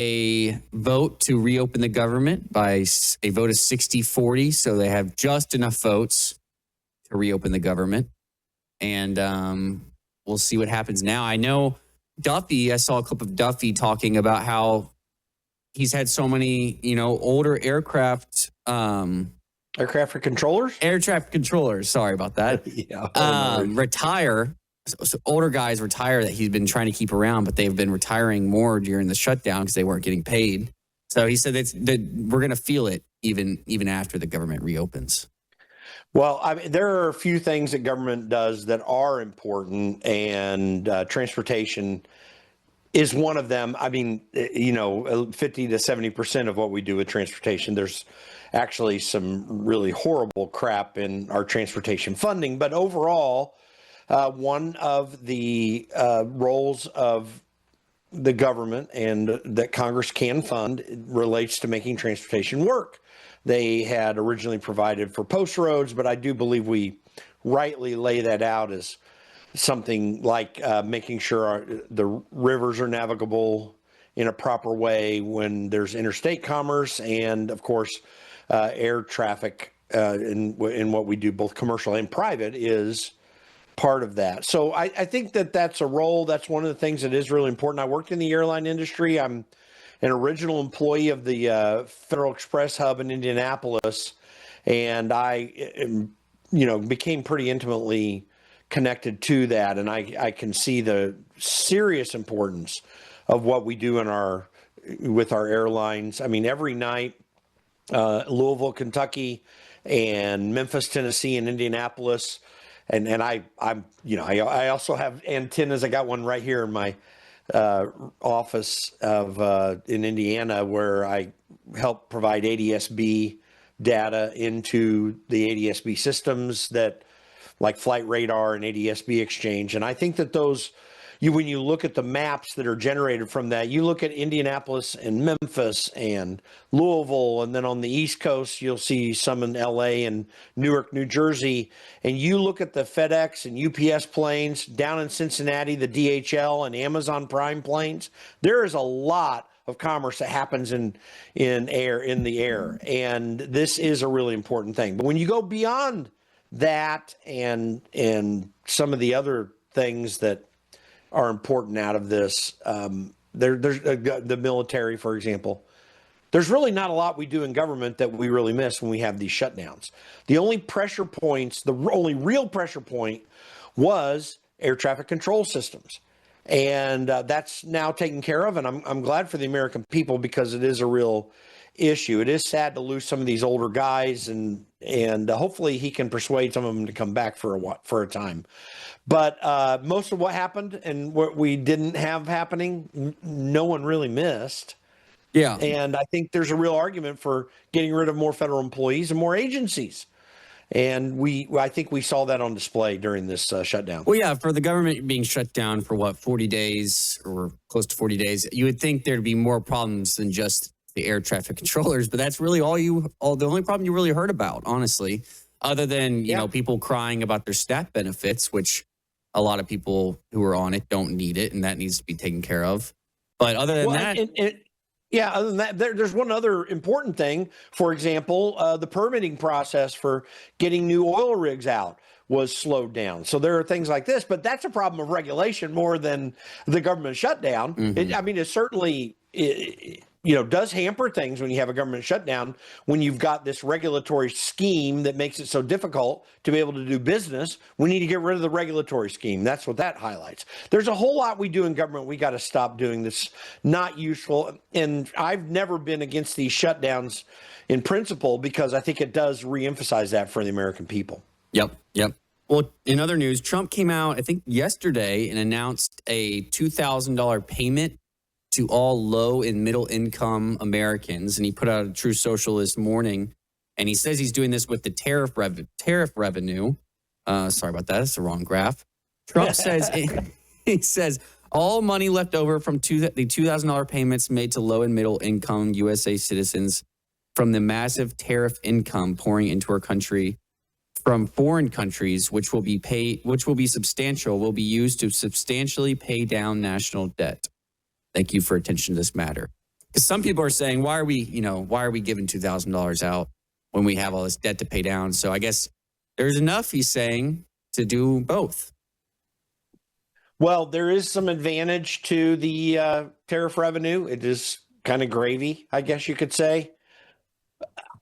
a vote to reopen the government by a vote of 60-40. So they have just enough votes to reopen the government. And we'll see what happens now. I know Duffy, I saw a clip of Duffy talking about how he's had so many, older aircraft. Aircraft controllers? Air traffic controllers. Sorry about that. Retire. So older guys retire that he's been trying to keep around, but they've been retiring more during the shutdown because they weren't getting paid. So he said that we're going to feel it even after the government reopens. Well, there are a few things that government does that are important, and transportation is one of them. 50 to 70% of what we do with transportation, there's actually some really horrible crap in our transportation funding. But overall, one of the roles of the government and that Congress can fund relates to making transportation work. They had originally provided for post roads, but I do believe we rightly lay that out as something like making sure the rivers are navigable in a proper way when there's interstate commerce, and of course air traffic in what we do, both commercial and private, is part of that. So I think that's a role. That's one of the things that is really important. I worked in the airline industry. I'm an original employee of the Federal Express hub in Indianapolis, and I became pretty intimately connected to that, and I can see the serious importance of what we do with our airlines. I mean, every night, Louisville, Kentucky, and Memphis, Tennessee, and Indianapolis, and I also have antennas. I got one right here in my office in Indiana, where I help provide ADS-B data into the ADS-B systems that, like Flight Radar and ADS-B Exchange. And I think that when you look at the maps that are generated from that, you look at Indianapolis and Memphis and Louisville, and then on the East Coast, you'll see some in LA and Newark, New Jersey. And you look at the FedEx and UPS planes down in Cincinnati, the DHL and Amazon Prime planes. There is a lot of commerce that happens in the air. And this is a really important thing. But when you go beyond that and some of the other things that are important out of this, there's the military, for example. There's really not a lot we do in government that we really miss when we have these shutdowns. The only pressure points, the only real pressure point, was air traffic control systems. And that's now taken care of, and I'm glad for the American people, because it is a real issue. It is sad to lose some of these older guys, and hopefully he can persuade some of them to come back for a time. But most of what happened and what we didn't have happening, no one really missed. Yeah. And I think there's a real argument for getting rid of more federal employees and more agencies. And I think we saw that on display during this shutdown. Well, yeah, for the government being shut down for 40 days or close to 40 days, you would think there'd be more problems than just the air traffic controllers, but that's really the only problem you really heard about, honestly, other than, people crying about their SNAP benefits, which a lot of people who are on it don't need it, and that needs to be taken care of. But other than that... other than that, there's one other important thing. For example, the permitting process for getting new oil rigs out was slowed down. So there are things like this, but that's a problem of regulation more than the government shutdown. Mm-hmm. It certainly... does hamper things when you have a government shutdown, when you've got this regulatory scheme that makes it so difficult to be able to do business. We need to get rid of the regulatory scheme. That's what that highlights. There's a whole lot we do in government we got to stop doing that's not useful. And I've never been against these shutdowns in principle, because I think it does reemphasize that for the American people. Yep. Well, in other news, Trump came out, I think yesterday, and announced a $2,000 payment to all low and middle income Americans. And he put out a True Social this morning, and he says he's doing this with the tariff revenue. Sorry about that. That's the wrong graph. Trump says, he says all money left over from the $2,000 payments made to low and middle income USA citizens from the massive tariff income pouring into our country from foreign countries, which will be substantial, will be used to substantially pay down national debt. Thank you for attention to this matter. Because some people are saying, why are we giving $2,000 out when we have all this debt to pay down? So I guess there's enough, he's saying, to do both. Well, there is some advantage to the tariff revenue. It is kind of gravy, I guess you could say.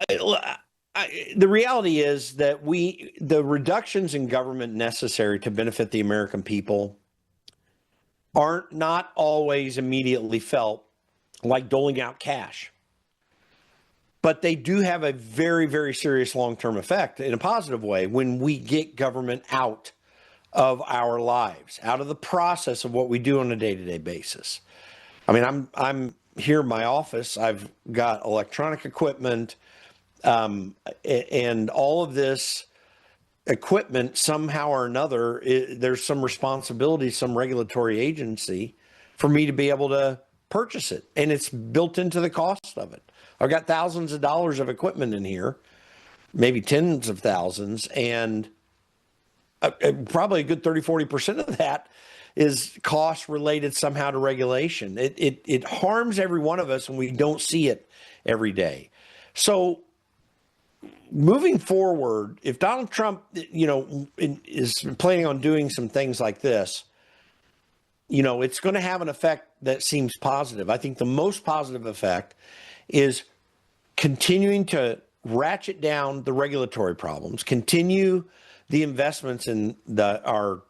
The reality is that the reductions in government necessary to benefit the American people aren't not always immediately felt, like doling out cash. But they do have a very, very serious long-term effect in a positive way when we get government out of our lives, out of the process of what we do on a day-to-day basis. I mean, I'm here in my office. I've got electronic equipment, and all of this equipment, somehow or another, there's some responsibility, some regulatory agency for me to be able to purchase it. And it's built into the cost of it. I've got thousands of dollars of equipment in here, maybe tens of thousands, and probably a good 30-40% of that is cost related somehow to regulation. It harms every one of us, and we don't see it every day. So moving forward, if Donald Trump, is planning on doing some things like this, it's going to have an effect that seems positive. I think the most positive effect is continuing to ratchet down the regulatory problems, continue the investments in our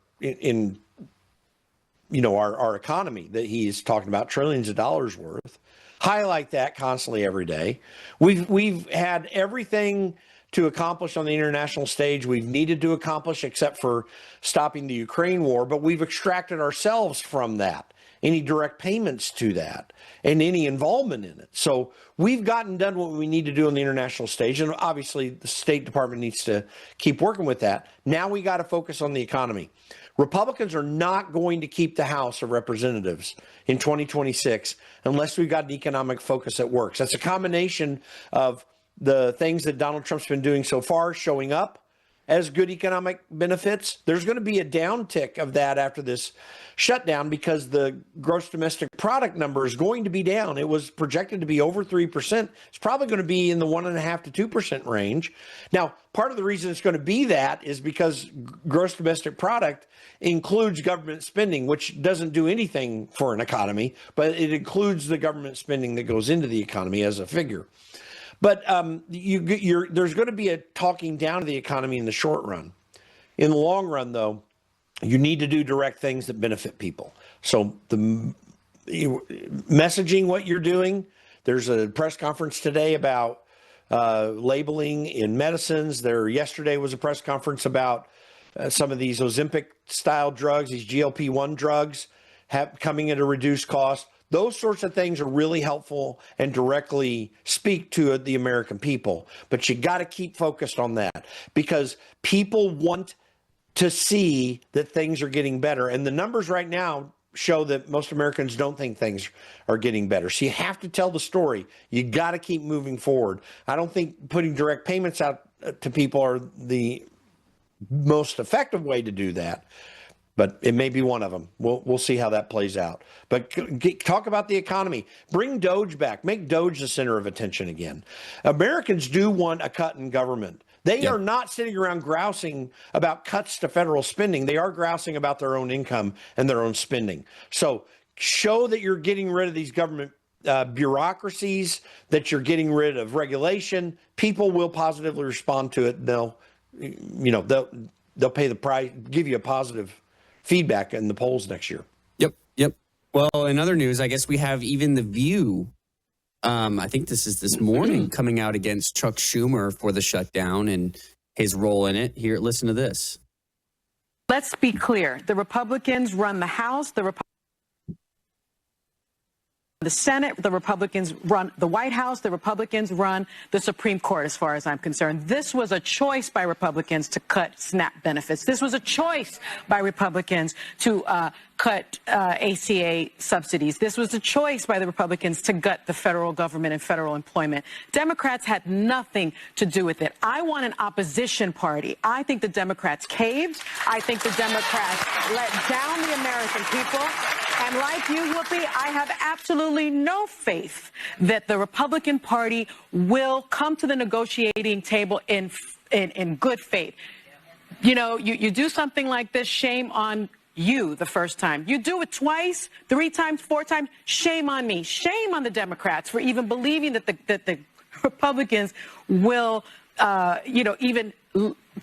economy that he's talking about, trillions of dollars worth. Highlight that constantly every day. We've had everything to accomplish on the international stage we've needed to accomplish, except for stopping the Ukraine war, but we've extracted ourselves from that, any direct payments to that, and any involvement in it. So we've done what we need to do on the international stage, and obviously the State Department needs to keep working with that. Now we got to focus on the economy. Republicans are not going to keep the House of Representatives in 2026 unless we've got an economic focus that works. That's a combination of the things that Donald Trump's been doing so far, showing up as good economic benefits. There's going to be a downtick of that after this shutdown because the gross domestic product number is going to be down. It was projected to be over 3%. It's probably going to be in the 1.5% to 2% range. Now, part of the reason it's going to be that is because gross domestic product includes government spending, which doesn't do anything for an economy, but it includes the government spending that goes into the economy as a figure. But there's going to be a talking down of the economy in the short run. In the long run, though, you need to do direct things that benefit people. So messaging what you're doing. There's a press conference today about labeling in medicines. Yesterday was a press conference about some of these Ozempic-style drugs, these GLP-1 drugs, coming at a reduced cost. Those sorts of things are really helpful and directly speak to the American people. But you got to keep focused on that because people want to see that things are getting better. And the numbers right now show that most Americans don't think things are getting better. So you have to tell the story. You got to keep moving forward. I don't think putting direct payments out to people are the most effective way to do that. But it may be one of them. We'll see how that plays out. But talk about the economy. Bring Doge back. Make Doge the center of attention again. Americans do want a cut in government. They are not sitting around grousing about cuts to federal spending. They are grousing about their own income and their own spending. So show that you're getting rid of these government bureaucracies, that you're getting rid of regulation. People will positively respond to it. They'll pay the price, give you a positive feedback in the polls next year. Yep. Well, in other news, I guess we have even The View. I think this morning coming out against Chuck Schumer for the shutdown and his role in it. Here, listen to this. Let's be clear. The Republicans run the House. The Senate, the Republicans run the White House, the Republicans run the Supreme Court, as far as I'm concerned. This was a choice by Republicans to cut SNAP benefits. This was a choice by Republicans to cut ACA subsidies. This was a choice by the Republicans to gut the federal government and federal employment. Democrats had nothing to do with it. I want an opposition party. I think the Democrats caved. I think the Democrats let down the American people. And like you, Whoopi, I have absolutely no faith that the Republican Party will come to the negotiating table in good faith. You know, you do something like this, shame on you the first time. You do it twice, 3 times, 4 times, shame on me. Shame on the Democrats for even believing that the Republicans will, even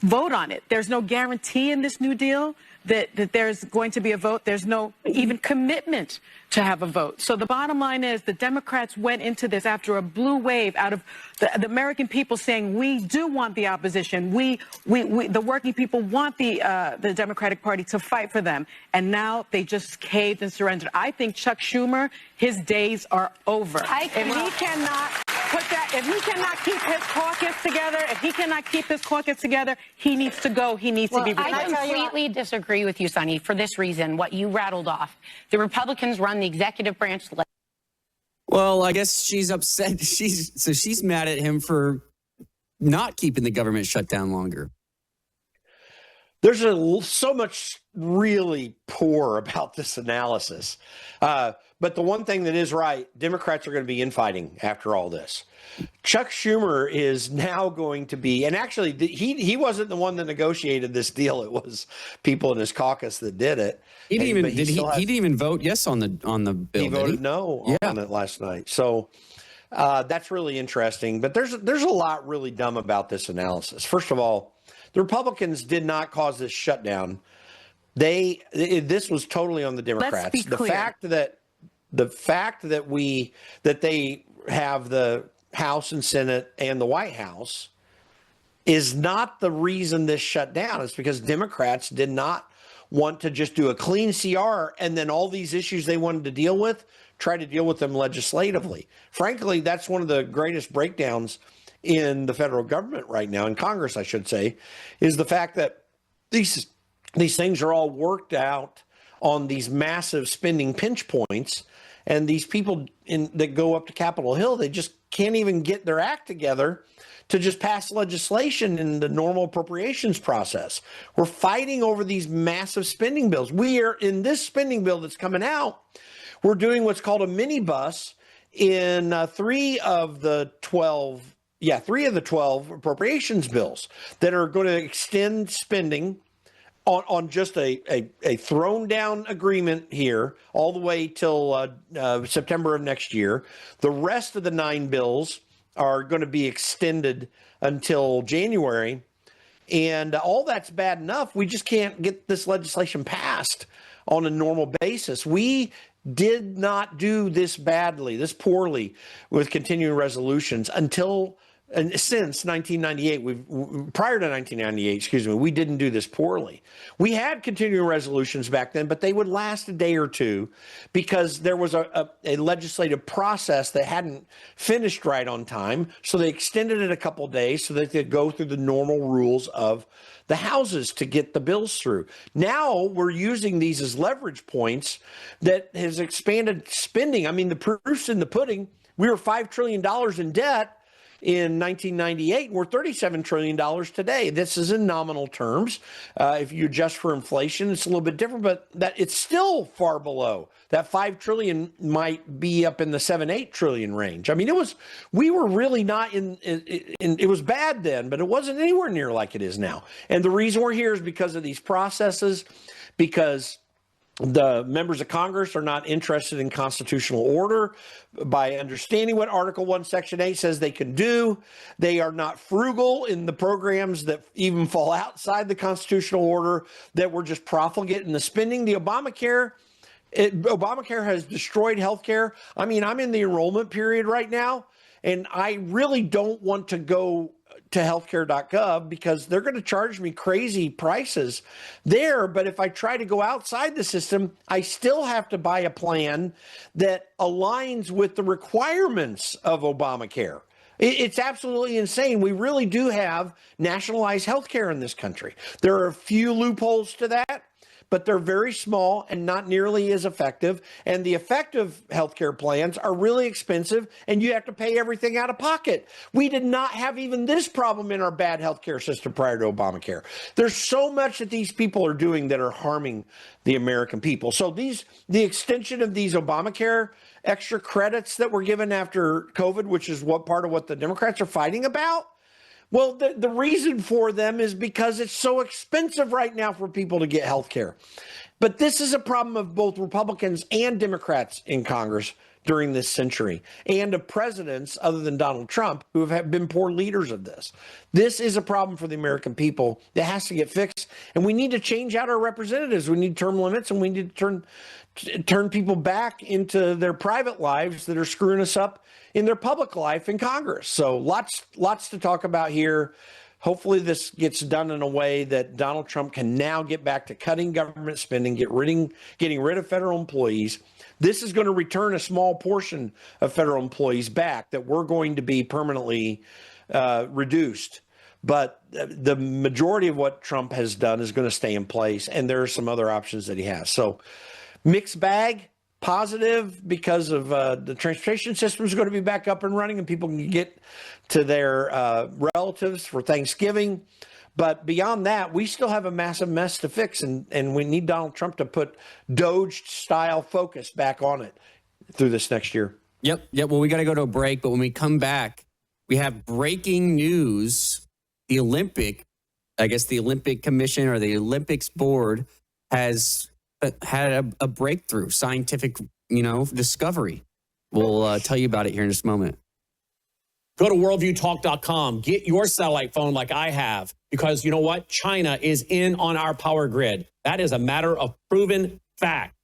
vote on it. There's no guarantee in this New Deal that there's going to be a vote. There's no even commitment to have a vote. So the bottom line is the Democrats went into this after a blue wave out of the American people saying we do want the opposition. We the working people want the Democratic Party to fight for them. And now they just caved and surrendered. I think Chuck Schumer, his days are over. If he cannot keep his caucus together, he needs to go. He needs to be replaced. I completely disagree with you, Sonny, for this reason, what you rattled off. The Republicans run the executive branch. Well, I guess she's upset. She's mad at him for not keeping the government shut down longer. There's so much really poor about this analysis. But the one thing that is right, Democrats are going to be infighting after all this. Chuck Schumer is now going to be, and actually he wasn't the one that negotiated this deal. It was people in his caucus that did it. He didn't even vote yes on the bill. He voted no on it last night. So that's really interesting. But there's a lot really dumb about this analysis. First of all, the Republicans did not cause this shutdown. This was totally on the Democrats. Let's be clear. The fact that they have the House and Senate and the White House is not the reason this shut down. It's because Democrats did not want to just do a clean CR and then all these issues they wanted to deal with, try to deal with them legislatively. Frankly, that's one of the greatest breakdowns in the federal government right now, in Congress, I should say, is the fact that these things are all worked out on these massive spending pinch points. And these people that go up to Capitol Hill, they just can't even get their act together to just pass legislation in the normal appropriations process. We're fighting over these massive spending bills. We are in this spending bill that's coming out. We're doing what's called a minibus in 3 of the 12 appropriations bills that are going to extend spending on just a thrown down agreement here all the way till September of next year. The rest of the 9 bills are going to be extended until January. And all that's bad enough. We just can't get this legislation passed on a normal basis. We did not do this poorly with continuing resolutions since 1998, prior to 1998, we didn't do this poorly. We had continuing resolutions back then, but they would last a day or two because there was a legislative process that hadn't finished right on time. So they extended it a couple days so that they could go through the normal rules of the houses to get the bills through. Now we're using these as leverage points that has expanded spending. I mean, the proof's in the pudding. We were $5 trillion in debt in 1998, we're $37 trillion today. This is in nominal terms. If you adjust for inflation, it's a little bit different, but that it's still far below. That $5 trillion might be up in the $7-8 trillion range. I mean, we were really not it was bad then, but it wasn't anywhere near like it is now. And the reason we're here is because of these processes, because the members of Congress are not interested in constitutional order by understanding what Article 1, Section 8 says they can do. They are not frugal in the programs that even fall outside the constitutional order, that we're just profligate in the spending. The Obamacare has destroyed healthcare. I mean, I'm in the enrollment period right now, and I really don't want to go to healthcare.gov because they're going to charge me crazy prices there. But if I try to go outside the system, I still have to buy a plan that aligns with the requirements of Obamacare. It's absolutely insane. We really do have nationalized healthcare in this country. There are a few loopholes to that, but they're very small and not nearly as effective. And the effective healthcare plans are really expensive, and you have to pay everything out of pocket. We did not have even this problem in our bad healthcare system prior to Obamacare. There's so much that these people are doing that are harming the American people. So the extension of these Obamacare extra credits that were given after COVID, which is part of what the Democrats are fighting about. Well, the reason for them is because it's so expensive right now for people to get health care. But this is a problem of both Republicans and Democrats in Congress during this century, and of presidents other than Donald Trump who have been poor leaders of this. This is a problem for the American people that has to get fixed, and we need to change out our representatives. We need term limits, and we need to turn people back into their private lives that are screwing us up in their public life in Congress. So lots to talk about here. Hopefully this gets done in a way that Donald Trump can now get back to cutting government spending, getting rid of federal employees. This is going to return a small portion of federal employees back that we're going to be permanently reduced. But the majority of what Trump has done is going to stay in place, and there are some other options that he has. So mixed bag, positive because of the transportation system is going to be back up and running and people can get to their relatives for Thanksgiving. But beyond that, we still have a massive mess to fix, and we need Donald Trump to put Doge-style focus back on it through this next year. Yep. Well, we got to go to a break, but when we come back, we have breaking news. The Olympic Commission or the Olympics board has had a breakthrough, scientific, discovery. We'll tell you about it here in just a moment. Go to worldviewtalk.com. Get your satellite phone like I have, because you know what? China is in on our power grid. That is a matter of proven fact.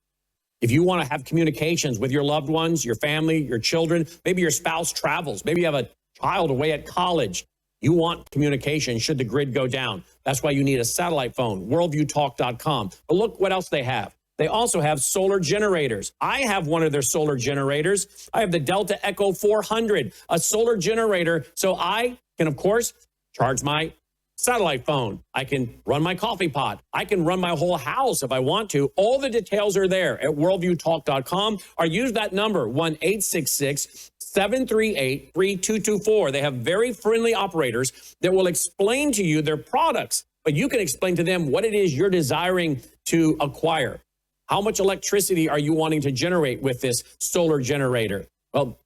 If you want to have communications with your loved ones, your family, your children, maybe your spouse travels, maybe you have a child away at college, you want communication should the grid go down. That's why you need a satellite phone, worldviewtalk.com. But look what else they have. They also have solar generators. I have one of their solar generators. I have the Delta Echo 400, a solar generator. So I can, of course, charge my satellite phone. I can run my coffee pot. I can run my whole house if I want to. All the details are there at worldviewtalk.com, or use that number, 1-866-738-3224. They have very friendly operators that will explain to you their products, but you can explain to them what it is you're desiring to acquire. How much electricity are you wanting to generate with this solar generator? Well,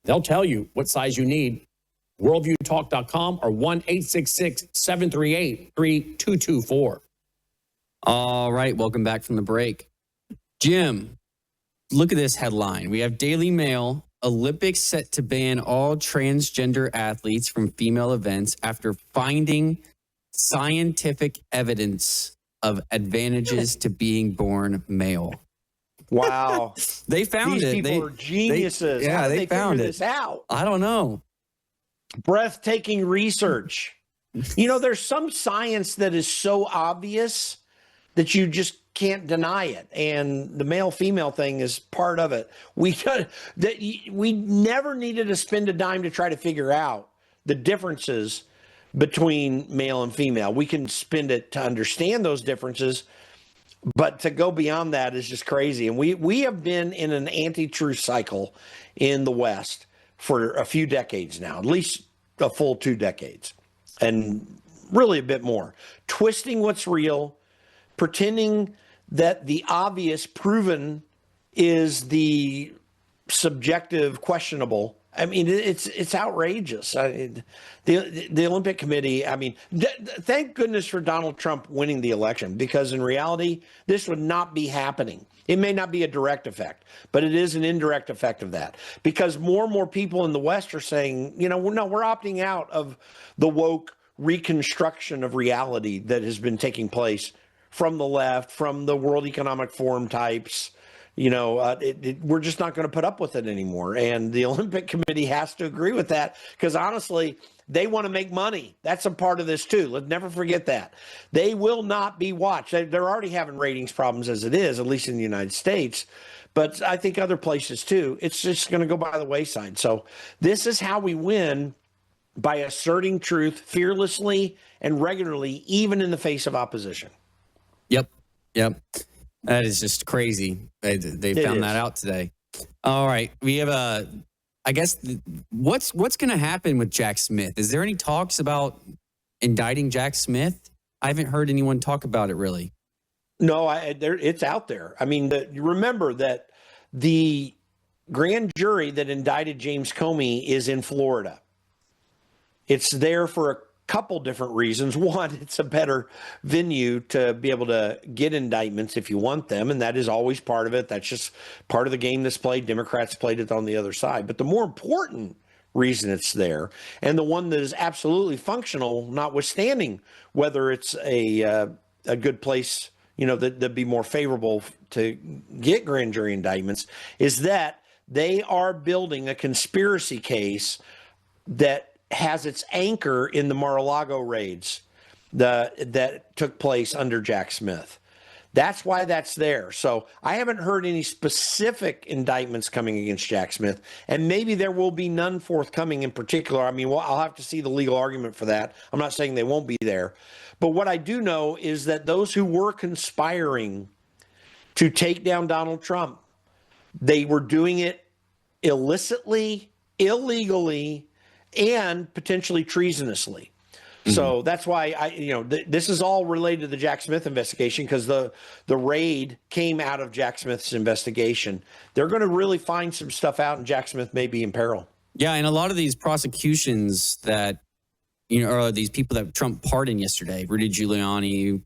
they'll tell you what size you need. Worldviewtalk.com or 1-866-738-3224. All right. Welcome back from the break. Jim, look at this headline. We have Daily Mail. Olympics set to ban all transgender athletes from female events after finding scientific evidence of advantages to being born male. Wow. They found These it. people are geniuses. How did they found figure it. this out? I don't know. Breathtaking research. There's some science that is so obvious that you just can't deny it. And the male-female thing is part of it. We never needed to spend a dime to try to figure out the differences between male and female. We can spend it to understand those differences, but to go beyond that is just crazy. And we have been in an anti-truth cycle in the West for a few decades now, at least a full 2 decades, and really a bit more. Twisting what's real, pretending that the obvious proven is the subjective questionable. I mean, it's outrageous. The Olympic Committee, thank goodness for Donald Trump winning the election, because in reality, this would not be happening. It may not be a direct effect, but it is an indirect effect of that, because more and more people in the West are saying, no, we're opting out of the woke reconstruction of reality that has been taking place from the left, from the World Economic Forum types. We're just not going to put up with it anymore. And the Olympic Committee has to agree with that, because honestly, they want to make money. That's a part of this too. Let's never forget that. They will not be watched. They're already having ratings problems as it is, at least in the United States. But I think other places too. It's just going to go by the wayside. So this is how we win, by asserting truth fearlessly and regularly, even in the face of opposition. Yep. Yep. That is just crazy. They found that out today. All right. We have I guess, what's going to happen with Jack Smith? Is there any talks about indicting Jack Smith? I haven't heard anyone talk about it really. No, it's out there. I mean, you remember that the grand jury that indicted James Comey is in Florida. It's there for a couple different reasons. One, it's a better venue to be able to get indictments if you want them, and that is always part of it. That's just part of the game that's played. Democrats played it on the other side. But the more important reason it's there, and the one that is absolutely functional, notwithstanding whether it's a good place, that'd be more favorable to get grand jury indictments, is that they are building a conspiracy case that has its anchor in the Mar-a-Lago raids that took place under Jack Smith. That's why that's there. So I haven't heard any specific indictments coming against Jack Smith, and maybe there will be none forthcoming in particular. I mean, I'll have to see the legal argument for that. I'm not saying they won't be there. But what I do know is that those who were conspiring to take down Donald Trump, they were doing it illicitly, illegally, and potentially treasonously. So that's why this is all related to the Jack Smith investigation, because the raid came out of Jack Smith's investigation. They're going to really find some stuff out, and Jack Smith may be in peril. Yeah, and a lot of these prosecutions that, are these people that Trump pardoned yesterday, Rudy Giuliani,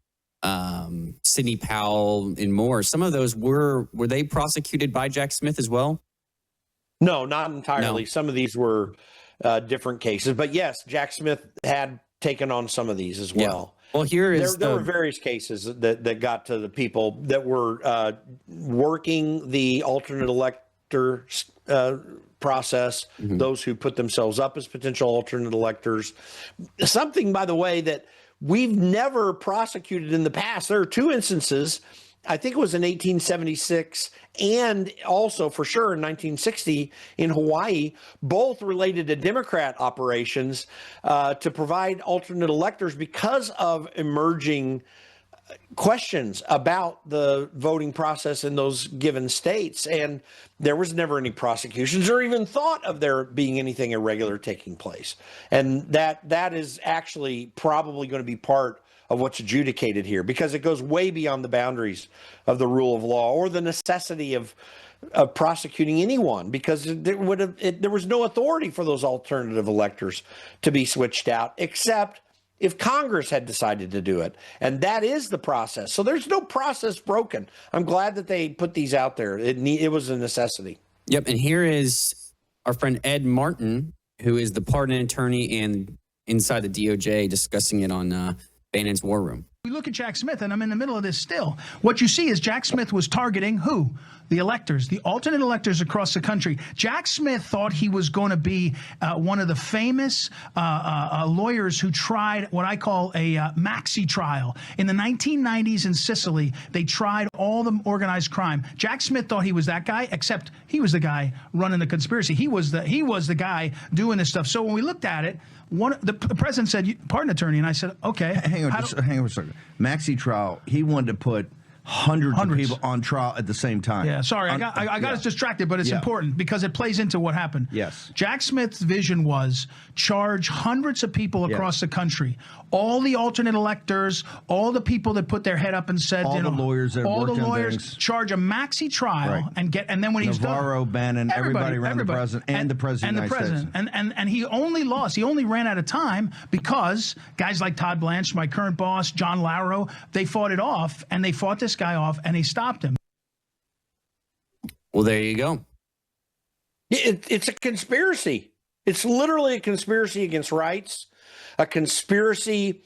Sidney Powell, and more. Some of those were they prosecuted by Jack Smith as well? No, not entirely. No. Some of these were different cases, but yes, Jack Smith had taken on some of these as well. Yeah. Well, there were various cases that got to the people that were working the alternate elector process, those who put themselves up as potential alternate electors. Something, by the way, that we've never prosecuted in the past. There are two instances. I think it was in 1876 and also for sure in 1960 in Hawaii, both related to Democrat operations to provide alternate electors because of emerging questions about the voting process in those given states. And there was never any prosecutions or even thought of there being anything irregular taking place. And that is actually probably going to be part of what's adjudicated here, because it goes way beyond the boundaries of the rule of law or the necessity of prosecuting anyone, because there was no authority for those alternative electors to be switched out, except if Congress had decided to do it. And that is the process. So there's no process broken. I'm glad that they put these out there. It was a necessity. Yep. And here is our friend Ed Martin, who is the pardon attorney and inside the DOJ, discussing it on Bannon's War Room. We look at Jack Smith, and I'm in the middle of this still. What you see is Jack Smith was targeting who? The electors, the alternate electors across the country. Jack Smith thought he was going to be one of the famous lawyers who tried what I call a maxi trial. In the 1990s in Sicily, they tried all the organized crime. Jack Smith thought he was that guy, except he was the guy running the conspiracy. He was the guy doing this stuff. So when we looked at it, the president said, pardon, attorney, and I said, okay. Hang on a second. Maxi trial, he wanted to put hundreds of people on trial at the same time. Yeah, sorry, I got us distracted, but it's important because it plays into what happened. Yes. Jack Smith's vision was charge hundreds of people across the country, all the alternate electors, all the people that put their head up and said, all the lawyers that all the worked on lawyers, things. charge a maxi trial and then when he's done, Navarro, Bannon, everybody around the president and the president of the United States. And he only lost. He only ran out of time because guys like Todd Blanche, my current boss, John Lauro, they fought it off, and they fought this guy off, and they stopped him. Well, there you go. It's a conspiracy. It's literally a conspiracy against rights, a conspiracy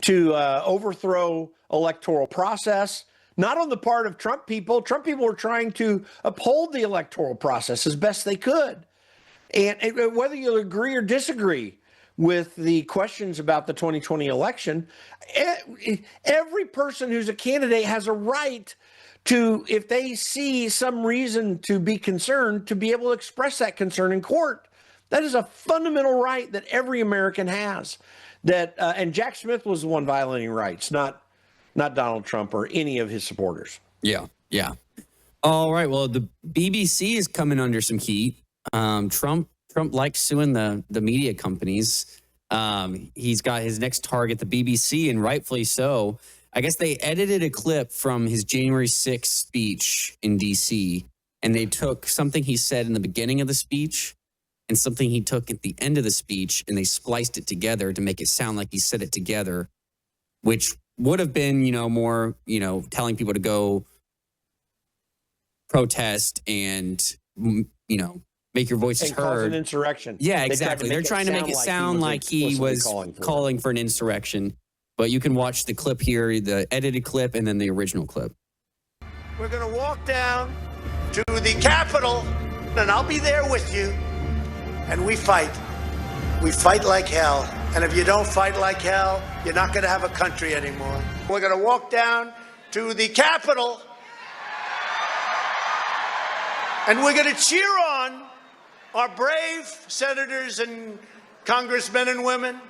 to overthrow electoral process, not on the part of Trump people. Trump people were trying to uphold the electoral process as best they could. And whether you agree or disagree with the questions about the 2020 election, every person who's a candidate has a right to, if they see some reason to be concerned, to be able to express that concern in court. That is a fundamental right that every American has. And Jack Smith was the one violating rights, not not Donald Trump or any of his supporters. Yeah, yeah. All right. Well, the BBC is coming under some heat. Trump likes suing the media companies. He's got his next target, the BBC, and rightfully so. I guess they edited a clip from his January 6th speech in D.C., and they took something he said in the beginning of the speech and something he took at the end of the speech, and they spliced it together to make it sound like he said it together, which would have been, more, telling people to go protest and, make your voices And cause heard. an insurrection. Yeah, exactly. They're trying to make it sound like he was calling for an insurrection. But you can watch the clip here, the edited clip, and then the original clip. We're going to walk down to the Capitol, and I'll be there with you. And we fight. We fight like hell. And if you don't fight like hell, you're not going to have a country anymore. We're going to walk down to the Capitol, and we're going to cheer on our brave senators and congressmen and women.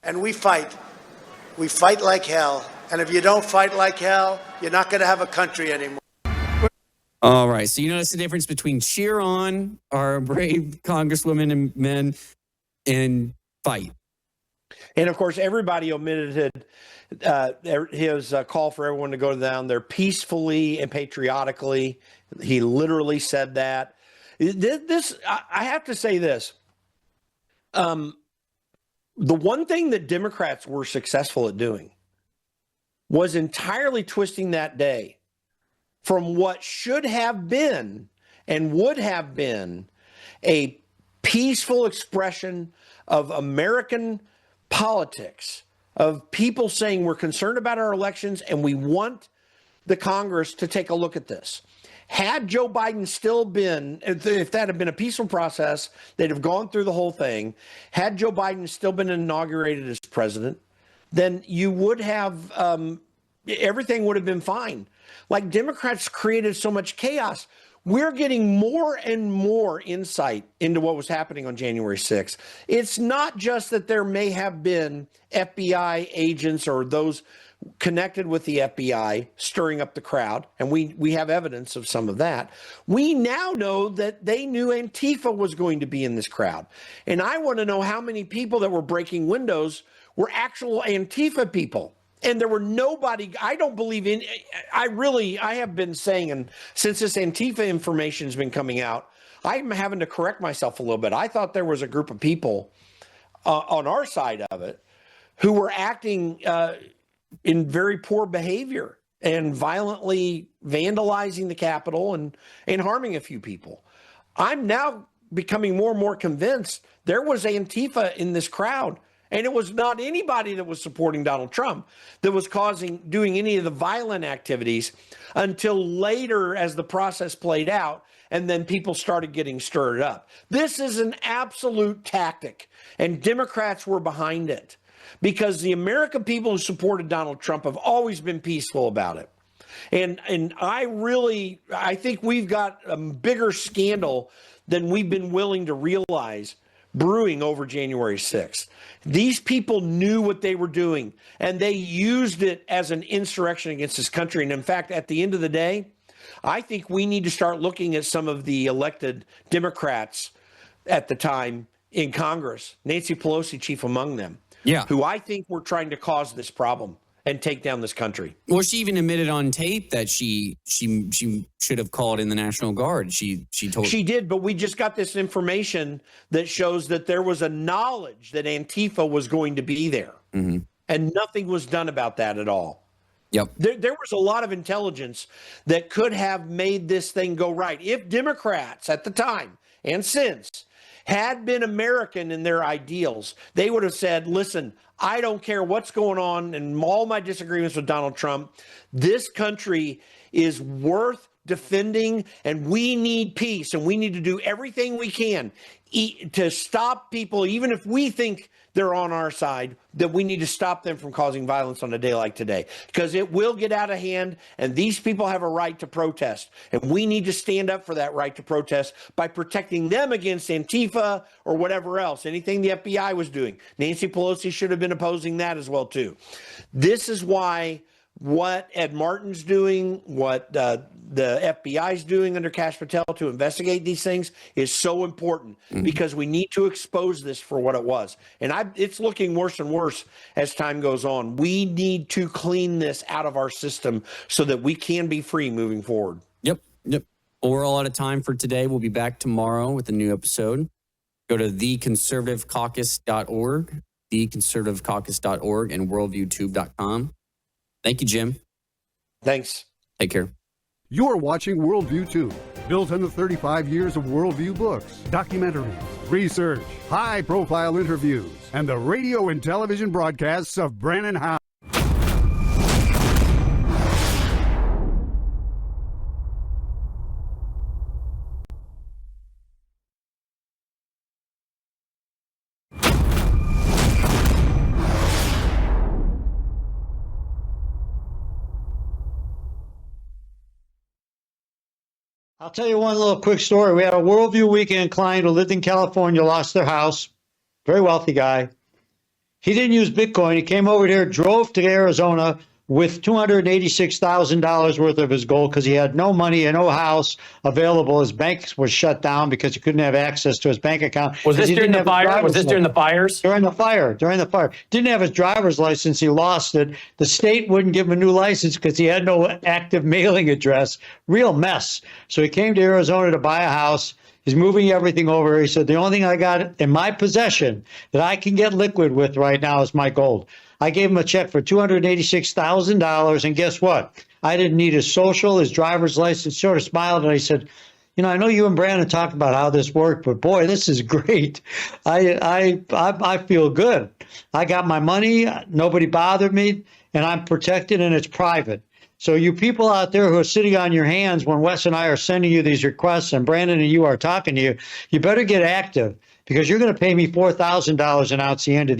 And we fight. We fight like hell. And if you don't fight like hell, you're not going to have a country anymore. All right. So you notice the difference between cheer on our brave congresswomen and men and fight. And of course, everybody omitted his call for everyone to go down there peacefully and patriotically. He literally said that. I have to say this. The one thing that Democrats were successful at doing was entirely twisting that day from what should have been and would have been a peaceful expression of American politics, of people saying we're concerned about our elections and we want the Congress to take a look at this. Had Joe Biden still been, if that had been a peaceful process, they'd have gone through the whole thing. Had Joe Biden still been inaugurated as president, then you would have, everything would have been fine. Like, Democrats created so much chaos. We're getting more and more insight into what was happening on January 6th. It's not just that there may have been FBI agents or those connected with the FBI stirring up the crowd, and we have evidence of some of that. We now know that they knew Antifa was going to be in this crowd. And I want to know how many people that were breaking windows were actual Antifa people. And there were nobody, I don't believe in, I have been saying, and since this Antifa information has been coming out, I'm having to correct myself a little bit. I thought there was a group of people on our side of it who were acting in very poor behavior and violently vandalizing the Capitol and harming a few people. I'm now becoming more and more convinced there was Antifa in this crowd. And it was not anybody that was supporting Donald Trump that was doing any of the violent activities until later as the process played out and then people started getting stirred up. This is an absolute tactic, and Democrats were behind it because the American people who supported Donald Trump have always been peaceful about it. And I think we've got a bigger scandal than we've been willing to realize brewing over January 6th. These people knew what they were doing, and they used it as an insurrection against this country. And in fact, at the end of the day, I think we need to start looking at some of the elected Democrats at the time in Congress, Nancy Pelosi chief among them, who I think were trying to cause this problem and take down this country. Well, she even admitted on tape that she should have called in the National Guard. She did, but we just got this information that shows that there was a knowledge that Antifa was going to be there, and nothing was done about that at all. Yep. There was a lot of intelligence that could have made this thing go right. If Democrats at the time and since had been American in their ideals, they would have said, listen, I don't care what's going on and all my disagreements with Donald Trump. This country is worth defending, and we need peace, and we need to do everything we can to stop people, even if we think they're on our side, that we need to stop them from causing violence on a day like today, because it will get out of hand, and these people have a right to protest, and we need to stand up for that right to protest by protecting them against Antifa or whatever else, anything the FBI was doing. Nancy Pelosi should have been opposing that as well too. This is why what Ed Martin's doing, what the FBI's doing under Kash Patel to investigate these things is so important, because we need to expose this for what it was. And it's looking worse and worse as time goes on. We need to clean this out of our system so that we can be free moving forward. Yep. Well, we're all out of time for today. We'll be back tomorrow with a new episode. Go to theconservativecaucus.org, theconservativecaucus.org, and worldviewtube.com. Thank you, Jim. Thanks. Take care. You're watching Worldview 2, built on the 35 years of Worldview books, documentaries, research, high-profile interviews, and the radio and television broadcasts of Brannon Howard. I'll tell you one little quick story. We had a Worldview Weekend client who lived in California, lost their house. Very wealthy guy. He didn't use Bitcoin. He came over here, drove to Arizona with $286,000 worth of his gold because he had no money and no house available. His bank was shut down because he couldn't have access to his bank account. Was this during the fire? Was this during the fires? During the fire. Didn't have his driver's license. He lost it. The state wouldn't give him a new license because he had no active mailing address. Real mess. So he came to Arizona to buy a house. He's moving everything over. He said, the only thing I got in my possession that I can get liquid with right now is my gold. I gave him a check for $286,000, and guess what? I didn't need his social, his driver's license. Sort of smiled, and I said, you know, I know you and Brandon talked about how this worked, but boy, this is great. I feel good. I got my money. Nobody bothered me, and I'm protected, and it's private. So you people out there who are sitting on your hands when Wes and I are sending you these requests and Brandon and you are talking to you, you better get active, because you're going to pay me $4,000 an ounce at the end of the year.